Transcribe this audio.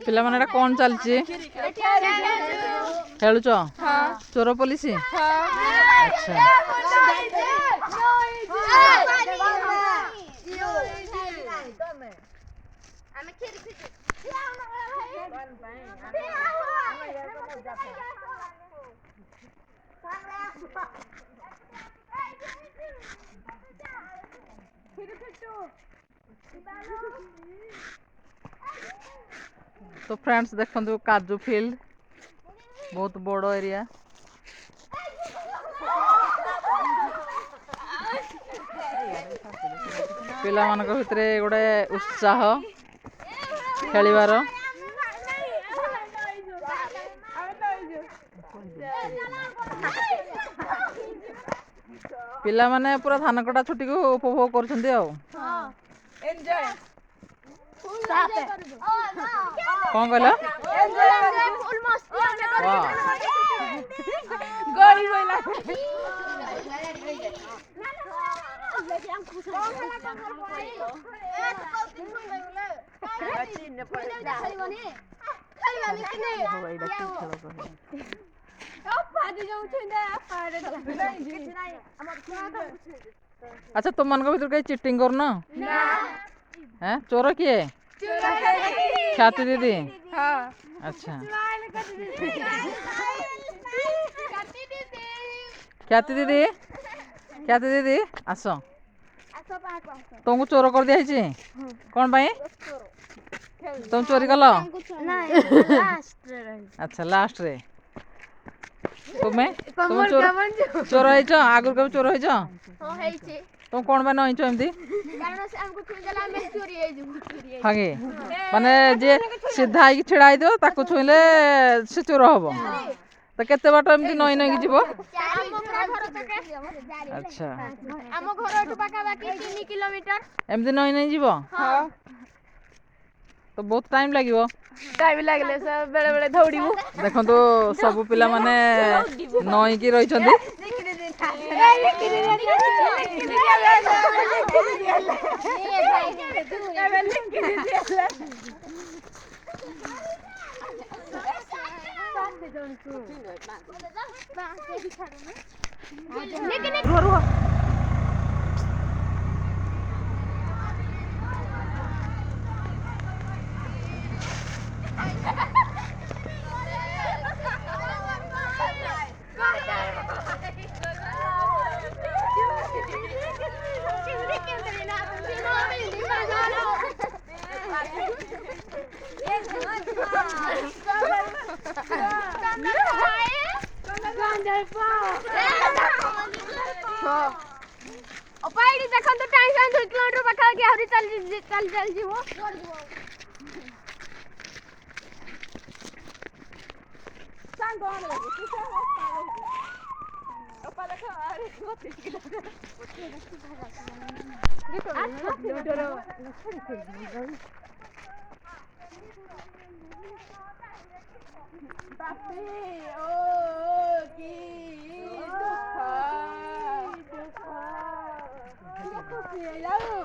पिला माने कौन चलची खेलुच चोर पुलिस अच्छा तो फ्रेंड्स देखो काजू फील्ड बहुत बड़ एरिया पिला मानक भितरे गोटे उत्साह खेलिबार पिला माने पूरा धान कटा छुट्टी को उपभोग करछन्ती आ एन्जॉय कौन कहला फुल मस्ती गड़ी गइला अच्छा तुम मन को भीतर कहीं चिटिंग करना हैं चोर किए ख्याति दीदी अच्छा ख्याति दीदी आस तुमको चोर कर दिया कौन भाई तुम चोरी कल अच्छा लास्ट रे तुम्हें तुम चोर हो आगुरी कभी चोर हो तुम कौन बन एमती हाँ माने जे सीधा छिड़ा दो ताको छुईले से चोर हम तो केते बाट एमती नई नई जीव अच्छा एमती नई नई जीव तो बहुत टाइम लगे बेले बेले दौड़ू देखो तो सब पिला माने नई की रही देखो तो टाइम 2 किलोमीटर पाखा के आउरी चल जीवो सांग कोन लगे ओपा देखो अरे 32 किलोमीटर बापी ओ की दुख दुख